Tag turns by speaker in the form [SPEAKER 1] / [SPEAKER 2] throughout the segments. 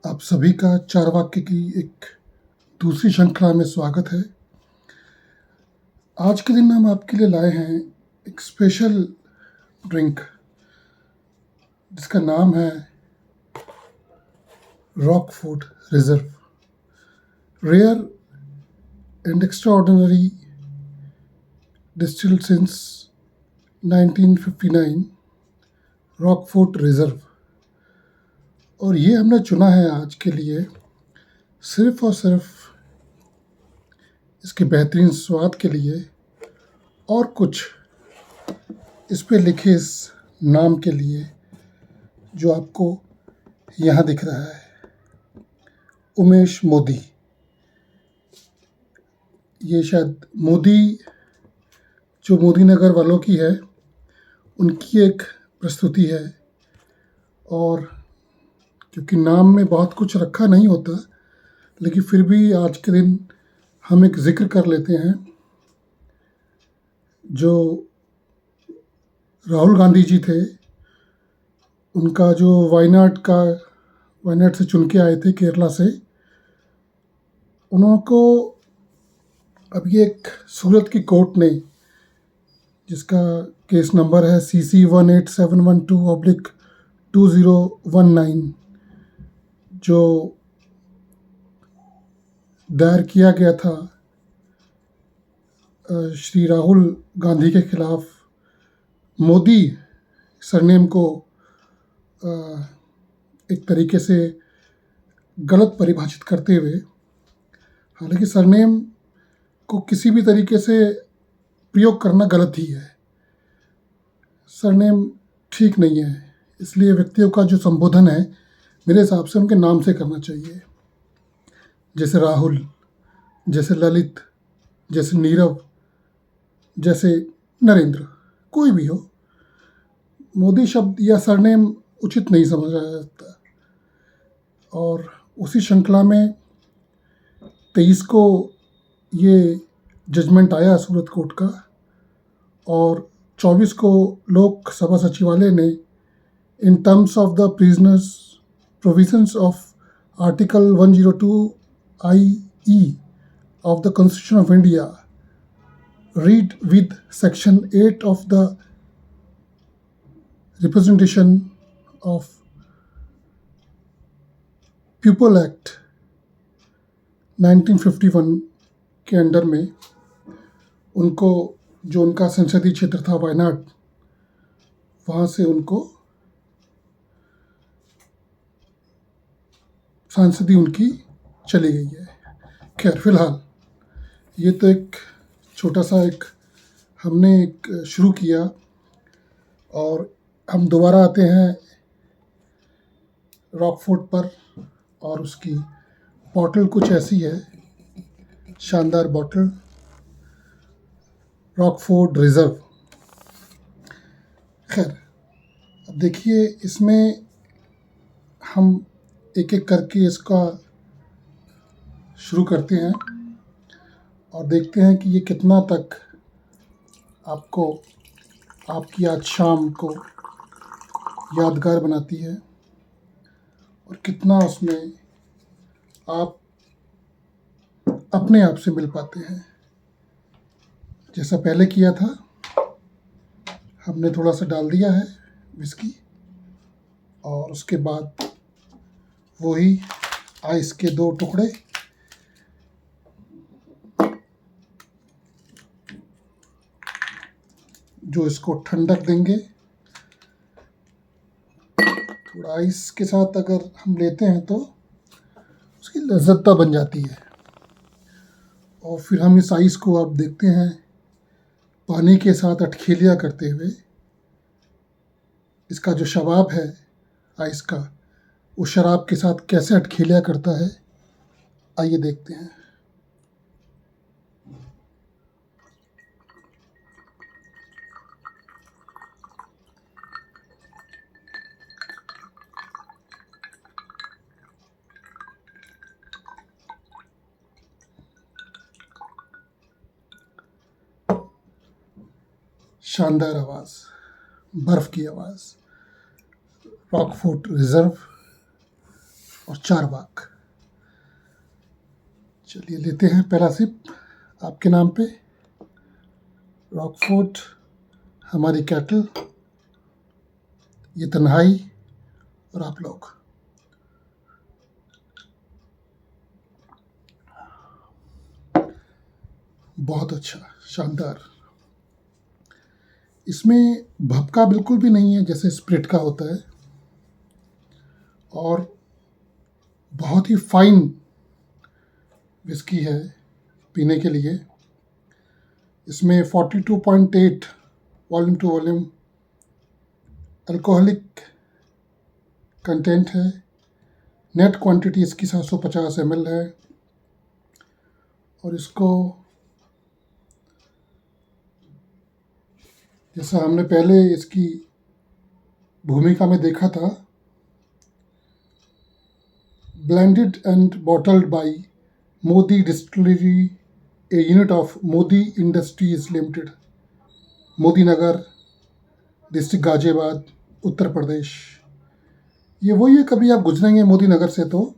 [SPEAKER 1] आप सभी का चार वाक्य की एक दूसरी श्रृंखला में स्वागत है। आज के दिन हम आपके लिए लाए हैं एक स्पेशल ड्रिंक जिसका नाम है Rockfort Reserve. Rare and extraordinary distilled since 1959 Rockfort Reserve. और ये हमने चुना है आज के लिए सिर्फ और सिर्फ इसके बेहतरीन स्वाद के लिए और कुछ इस पे लिखे इस नाम के लिए जो आपको यहाँ दिख रहा है, उमेश मोदी। ये शायद मोदी जो मोदी नगर वालों की है उनकी एक प्रस्तुति है। और क्योंकि नाम में बहुत कुछ रखा नहीं होता, लेकिन फिर भी आज के दिन हम एक जिक्र कर लेते हैं जो राहुल गांधी जी थे। उनका जो वायनाड से चुन के आए थे केरला से, उनको अभी एक सूरत की कोर्ट ने, जिसका केस नंबर है CC 18712/2019, जो दायर किया गया था श्री राहुल गांधी के खिलाफ, मोदी सरनेम को एक तरीके से गलत परिभाषित करते हुए, हालांकि सरनेम को किसी भी तरीके से प्रयोग करना गलत ही है, सरनेम ठीक नहीं है, इसलिए व्यक्तियों का जो संबोधन है मेरे हिसाब से उनके नाम से करना चाहिए। जैसे राहुल, जैसे ललित, जैसे नीरव, जैसे नरेंद्र, कोई भी हो, मोदी शब्द या सरनेम उचित नहीं समझा जाता। और उसी श्रृंखला में 23 को ये जजमेंट आया सूरत कोर्ट का, और 24 को लोकसभा सचिवालय ने in terms of the prisoners provisions of article 102IE of the Constitution of India, read with Section 8 of the Representation of People Act 1951 के अंडर में उनको, जो उनका संसदीय क्षेत्र था वायनाड, वहाँ से उनको सांसदी उनकी चली गई है। खैर, फिलहाल ये तो एक छोटा सा हमने शुरू किया, और हम दोबारा आते हैं रॉकफोर्ट पर। और उसकी बॉटल कुछ ऐसी है, शानदार बॉटल, रॉकफोर्ट रिजर्व। खैर, अब देखिए, इसमें हम एक एक करके इसका शुरू करते हैं और देखते हैं कि ये कितना तक आपको आपकी आज शाम को यादगार बनाती है, और कितना उसमें आप अपने आप से मिल पाते हैं। जैसा पहले किया था, हमने थोड़ा सा डाल दिया है विस्की, और उसके बाद वही आइस के 2 टुकड़े, जो इसको ठंडक देंगे। थोड़ा आइस के साथ अगर हम लेते हैं तो उसकी लज्जतता बन जाती है। और फिर हम इस आइस को, आप देखते हैं, पानी के साथ अटखेलिया करते हुए, इसका जो शबाब है आइस का, वो शराब के साथ कैसे अटखेलिया करता है, आइए देखते हैं। शानदार आवाज़, बर्फ़ की आवाज़, रॉकफोर्ट रिजर्व और चारवाक। चलिए लेते हैं पहला सिप आपके नाम पे। रॉकफोर्ट, हमारी कैटल, ये तन्हाई और आप लोग। बहुत अच्छा, शानदार। इसमें भपका बिल्कुल भी नहीं है जैसे स्प्रिट का होता है, और बहुत ही फाइन विस्की है पीने के लिए। इसमें 42.8 volume to volume alcoholic content है। नेट क्वांटिटी इसकी 750 ml है, और इसको जैसा हमने पहले इसकी भूमिका में देखा था, blended and bottled by Modi distillery, a unit of Modi industries limited, Modi Nagar, district Ghaziabad, Uttar Pradesh. ये वही है, कभी आप गुजरेंगे मोदी नगर से तो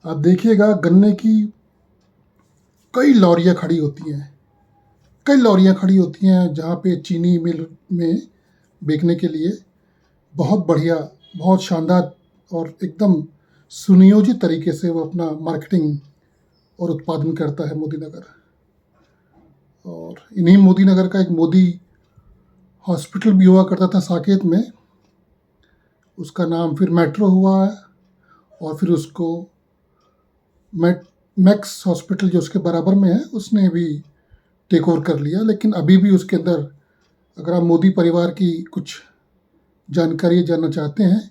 [SPEAKER 1] आप देखिएगा गन्ने की कई लॉरियाँ खड़ी होती हैं, कई लॉरियाँ खड़ी होती हैं जहाँ पे चीनी मिल में बेचने के लिए। बहुत बढ़िया, बहुत शानदार और एकदम सुनियोजित तरीके से वो अपना मार्केटिंग और उत्पादन करता है मोदी नगर। और इन्हीं मोदी नगर का एक मोदी हॉस्पिटल भी हुआ करता था साकेत में, उसका नाम फिर मेट्रो हुआ है, और फिर उसको मैक्स हॉस्पिटल जो उसके बराबर में है उसने भी टेक ओवर कर लिया। लेकिन अभी भी उसके अंदर अगर आप मोदी परिवार की कुछ जानकारी जानना चाहते हैं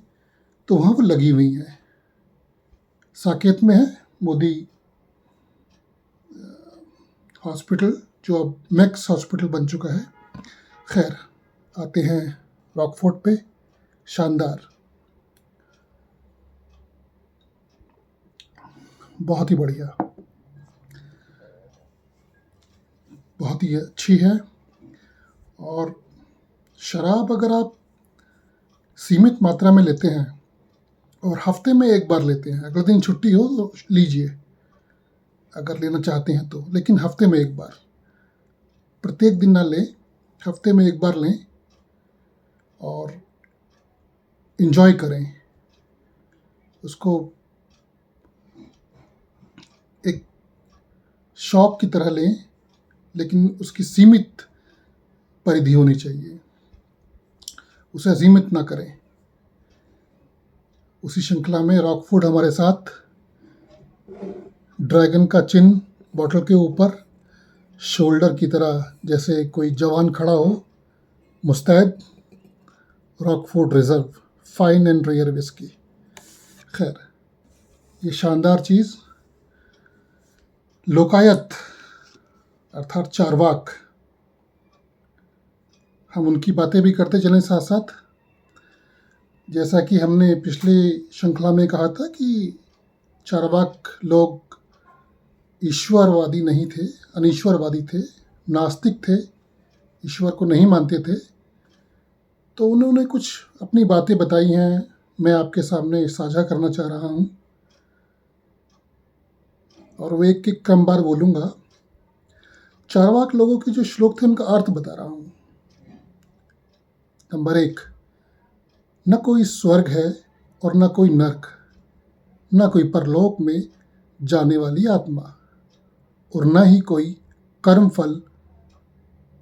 [SPEAKER 1] तो वहाँ वो लगी हुई हैं। साकेत में है मोदी हॉस्पिटल, जो अब मैक्स हॉस्पिटल बन चुका है। खैर, आते हैं रॉकफोर्ट पे। शानदार, बहुत ही बढ़िया, बहुत ही अच्छी है। और शराब अगर आप सीमित मात्रा में लेते हैं और हफ्ते में एक बार लेते हैं, अगले दिन छुट्टी हो तो लीजिए अगर लेना चाहते हैं तो, लेकिन हफ्ते में एक बार, प्रत्येक दिन ना लें, हफ्ते में एक बार लें और इन्जॉय करें उसको। एक शौक की तरह लें, लेकिन उसकी सीमित परिधि होनी चाहिए, उसे असीमित ना करें। उसी श्रृंखला में रॉकफोर्ड हमारे साथ ड्रैगन का चिन्ह बॉटल के ऊपर, शोल्डर की तरह जैसे कोई जवान खड़ा हो, मुस्तैद। Rockford Reserve, fine and rare whisky. खैर, ये शानदार चीज़ लोकायत अर्थात चारवाक, हम उनकी बातें भी करते चलें साथ साथ। जैसा कि हमने पिछले श्रृंखला में कहा था कि चारवाक लोग ईश्वरवादी नहीं थे, अनीश्वरवादी थे, नास्तिक थे, ईश्वर को नहीं मानते थे। तो उन्होंने कुछ अपनी बातें बताई हैं, मैं आपके सामने साझा करना चाह रहा हूँ, और वो एक एक क्रमवार बोलूँगा। चारवाक लोगों के जो श्लोक थे उनका अर्थ बता रहा हूँ। नंबर 1, न कोई स्वर्ग है और न कोई नरक, न कोई परलोक में जाने वाली आत्मा, और न ही कोई कर्म फल,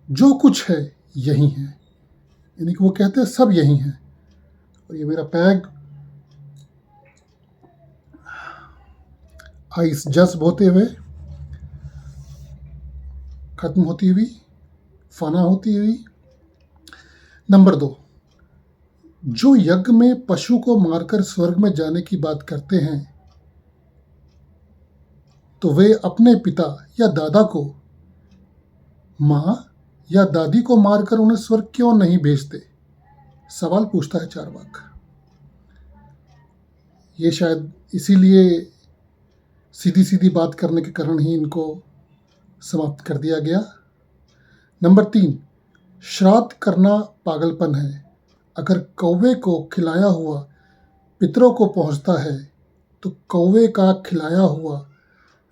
[SPEAKER 1] जो कुछ है यही है। यानी कि वो कहते हैं सब यही है। और ये मेरा पैग आइस जज्ब होते हुए, खत्म होती हुई, फना होती हुई। नंबर 2, जो यज्ञ में पशु को मारकर स्वर्ग में जाने की बात करते हैं, तो वे अपने पिता या दादा को, माँ या दादी को मारकर उन्हें स्वर्ग क्यों नहीं भेजते? सवाल पूछता है चारवाक। ये शायद इसीलिए सीधी सीधी बात करने के कारण ही इनको समाप्त कर दिया गया। नंबर 3, श्राद्ध करना पागलपन है। अगर कौवे को खिलाया हुआ पितरों को पहुंचता है तो कौवे का खिलाया हुआ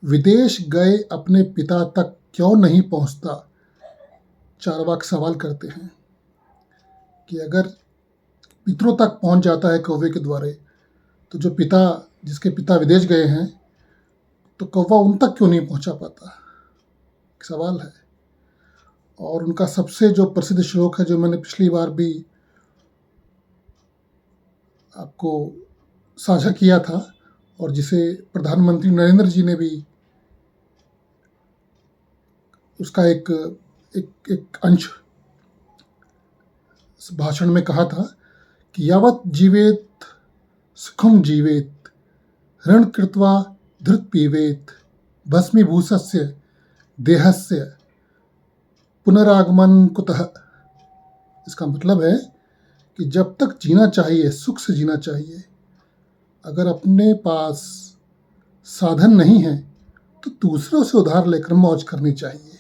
[SPEAKER 1] विदेश गए अपने पिता तक क्यों नहीं पहुंचता। चारवाक सवाल करते हैं कि अगर पितरों तक पहुंच जाता है कौवे के द्वारे, तो जो पिता जिसके पिता विदेश गए हैं, तो कौवा उन तक क्यों नहीं पहुंचा पाता, एक सवाल है। और उनका सबसे जो प्रसिद्ध श्लोक है, जो मैंने पिछली बार भी आपको साझा किया था और जिसे प्रधानमंत्री नरेंद्र जी ने भी उसका एक एक एक अंश भाषण में कहा था कि यावत जीवेत सुखम जीवेत ऋण कृत्वा धृत पीवेत भस्मीभूषस्य देहस्य पुनरागमन कुतः। इसका मतलब है कि जब तक जीना चाहिए सुख से जीना चाहिए। अगर अपने पास साधन नहीं है तो दूसरों से उधार लेकर मौज करनी चाहिए।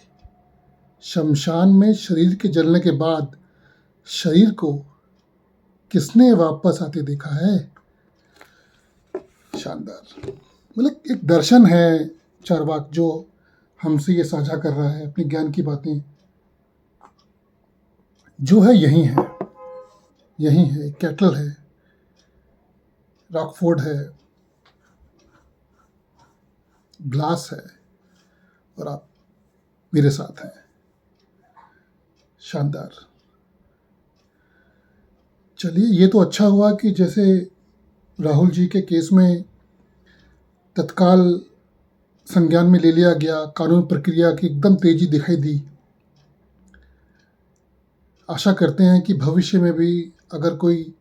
[SPEAKER 1] शमशान में शरीर के जलने के बाद शरीर को किसने वापस आते देखा है। शानदार, मतलब एक दर्शन है चारवाक जो हमसे ये साझा कर रहा है अपनी ज्ञान की बातें, जो है यही है, यही है। कैटल है, रॉकफोर्ड है, ग्लास है, और आप मेरे साथ हैं। शानदार। चलिए, ये तो अच्छा हुआ कि जैसे राहुल जी के केस में तत्काल संज्ञान में ले लिया गया, कानून प्रक्रिया की एकदम तेजी दिखाई दी। आशा करते हैं कि भविष्य में भी अगर कोई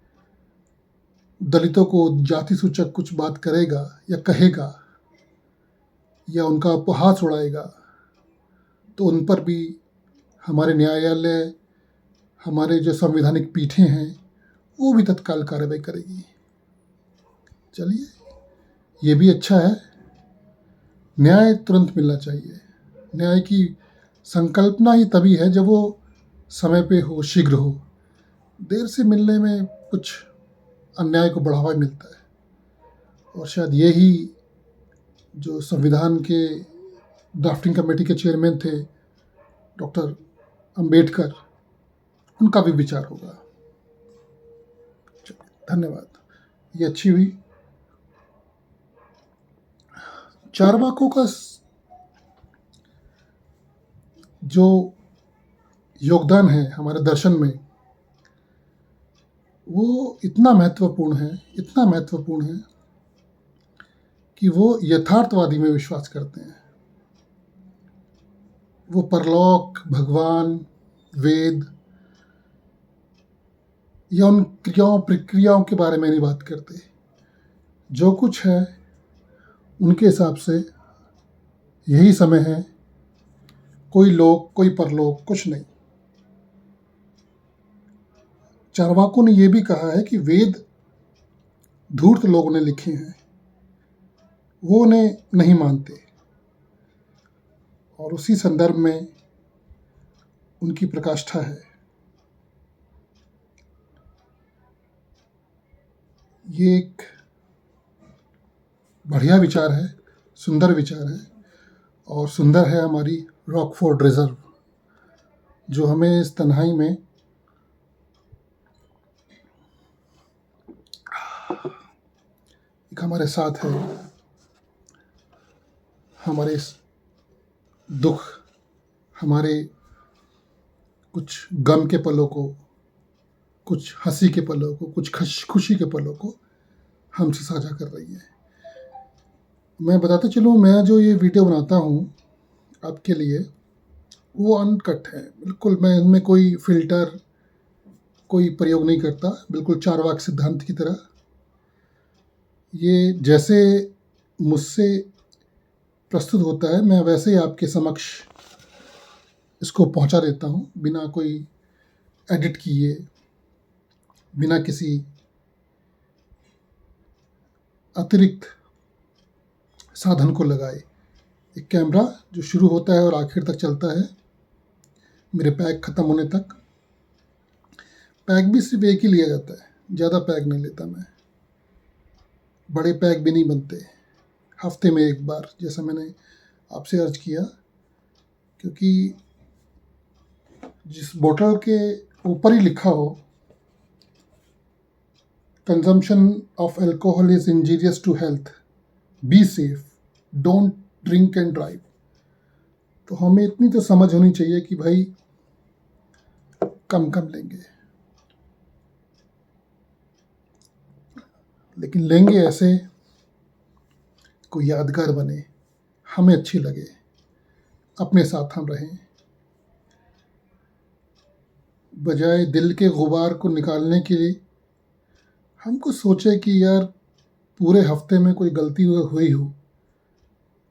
[SPEAKER 1] दलितों को जाति सूचक कुछ बात करेगा या कहेगा या उनका उपहास उड़ाएगा, तो उन पर भी हमारे न्यायालय, हमारे जो संवैधानिक पीठें हैं, वो भी तत्काल कार्रवाई करेगी। चलिए, ये भी अच्छा है। न्याय तुरंत मिलना चाहिए। न्याय की संकल्पना ही तभी है जब वो समय पे हो, शीघ्र हो। देर से मिलने में कुछ अन्याय को बढ़ावा मिलता है। और शायद यही जो संविधान के ड्राफ्टिंग कमेटी के चेयरमैन थे डॉक्टर अंबेडकर, उनका भी विचार होगा। धन्यवाद, ये अच्छी हुई। चारवाकों का जो योगदान है हमारे दर्शन में, वो इतना महत्वपूर्ण है, इतना महत्वपूर्ण है कि वो यथार्थवादी में विश्वास करते हैं। वो परलोक, भगवान, वेद या उन क्रियाओं प्रक्रियाओं के बारे में नहीं बात करते। जो कुछ है उनके हिसाब से यही समय है, कोई लोक, कोई परलोक, कुछ नहीं। चारवाकों ने यह भी कहा है कि वेद धूर्त लोगों ने लिखे हैं, वो उन्हें नहीं मानते। और उसी संदर्भ में उनकी प्रकाष्ठा है। ये एक बढ़िया विचार है, सुंदर विचार है। और सुंदर है हमारी रॉकफोर्ड रिजर्व, जो हमें इस तन्हाई में एक हमारे साथ है। हमारे इस दुख, हमारे कुछ गम के पलों को, कुछ हंसी के पलों को, कुछ खुशी के पलों को हमसे साझा कर रही है। मैं बताते चलूँ, मैं जो ये वीडियो बनाता हूँ आपके लिए, वो अनकट है बिल्कुल। मैं इनमें कोई फ़िल्टर, कोई प्रयोग नहीं करता, बिल्कुल चारवाक सिद्धांत की तरह। ये जैसे मुझसे प्रस्तुत होता है, मैं वैसे ही आपके समक्ष इसको पहुंचा देता हूँ, बिना कोई एडिट किए, बिना किसी अतिरिक्त साधन को लगाए। एक कैमरा जो शुरू होता है और आखिर तक चलता है, मेरे पैक ख़त्म होने तक। पैक भी सिर्फ एक ही लिया जाता है, ज़्यादा पैक नहीं लेता मैं। बड़े पैक भी नहीं बनते, हफ्ते में एक बार, जैसा मैंने आपसे अर्ज किया, क्योंकि जिस बोतल के ऊपर ही लिखा हो consumption of alcohol is injurious to health, be safe, don't drink and drive, तो हमें इतनी तो समझ होनी चाहिए कि भाई कम कम लेंगे, लेकिन लेंगे ऐसे कोई यादगार बने, हमें अच्छी लगे, अपने साथ हम रहें, बजाय दिल के गुबार को निकालने के लिए हमको सोचे कि यार पूरे हफ्ते में कोई गलती हुई हो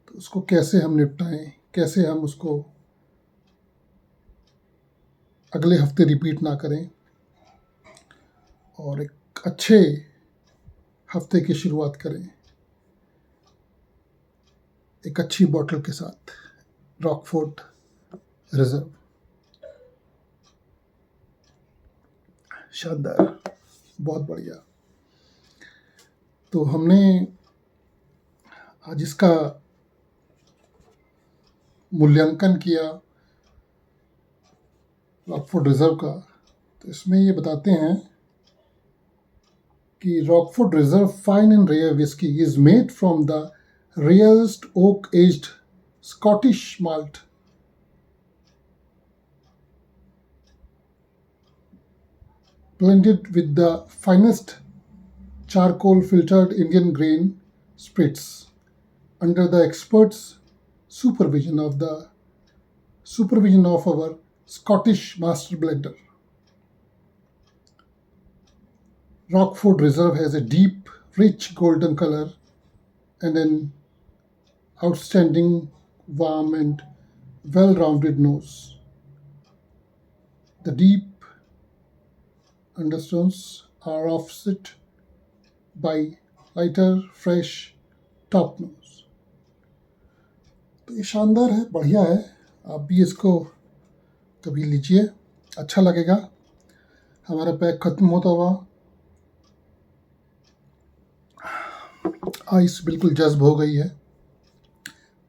[SPEAKER 1] तो उसको कैसे हम निपटाएं, कैसे हम उसको अगले हफ्ते रिपीट ना करें और एक अच्छे हफ्ते की शुरुआत करें एक अच्छी बोतल के साथ, रॉकफोर्ट रिजर्व। शानदार, बहुत बढ़िया। तो हमने आज इसका मूल्यांकन किया रॉकफोर्ट रिजर्व का, तो इसमें ये बताते हैं कि Rockfort Reserve fine and rare whisky is made from the rarest oak aged Scottish malt blended with the finest charcoal filtered Indian grain spirits under the experts supervision of our Scottish master blender. Rockford Reserve has a deep, rich golden color and an outstanding, warm and well-rounded nose. The deep undertones are offset by lighter, fresh top nose. तो ये शानदार है, बढ़िया है, आप भी इसको कभी लीजिए, अच्छा लगेगा। हमारा पैक ख़त्म होता हुआ, आइस बिल्कुल जज्ब हो गई है,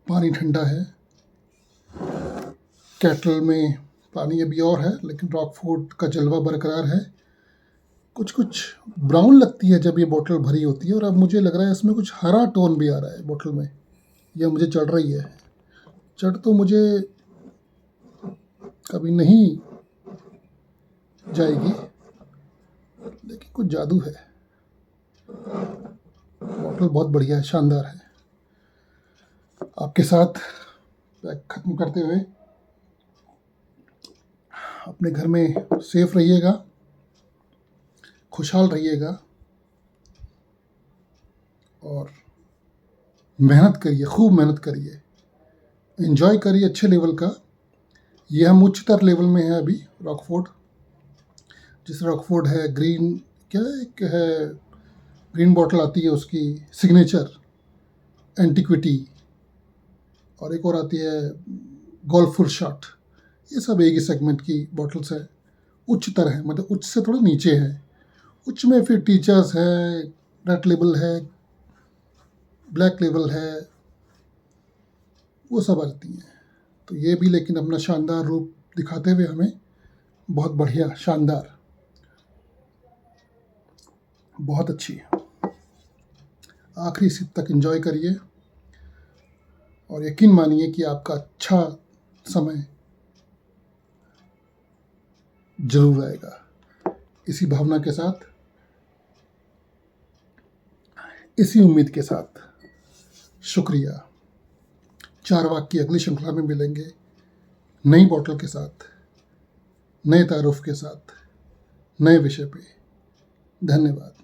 [SPEAKER 1] पानी ठंडा है, कैटल में पानी अभी और है, लेकिन रॉकफोर्ट का जलवा बरकरार है। कुछ कुछ ब्राउन लगती है जब ये बोतल भरी होती है, और अब मुझे लग रहा है इसमें कुछ हरा टोन भी आ रहा है बोतल में, यह मुझे चढ़ रही है। चढ़ तो मुझे कभी नहीं जाएगी, लेकिन कुछ जादू है। बोतल बहुत बढ़िया है, शानदार है। आपके साथ पैक ख़त्म करते हुए अपने घर में सेफ रहिएगा, खुशहाल रहिएगा और मेहनत करिए, खूब मेहनत करिए, एंजॉय करिए अच्छे लेवल का। ये हम उच्चतर लेवल में है अभी। रॉकफोर्ट, जैसे रॉकफोर्ट है ग्रीन, क्या एक है ग्रीन बॉटल आती है उसकी सिग्नेचर एंटिक्विटी, और एक और आती है गोल्फुल शॉट, ये सब एक ही सेगमेंट की बॉटल्स है, उच्चतर है, मतलब उच्च से थोड़ा नीचे है। उच्च में फिर टीचर्स है, रेड लेबल है, ब्लैक लेबल है, वो सब आती हैं। तो ये भी लेकिन अपना शानदार रूप दिखाते हुए हमें बहुत बढ़िया, शानदार, बहुत अच्छी। आखिरी सिप तक एंजॉय करिए और यकीन मानिए कि आपका अच्छा समय जरूर आएगा। इसी भावना के साथ, इसी उम्मीद के साथ, शुक्रिया। चारवाक की अगली श्रृंखला में मिलेंगे नई बोतल के साथ, नए तारुफ के साथ, नए विषय पे। धन्यवाद।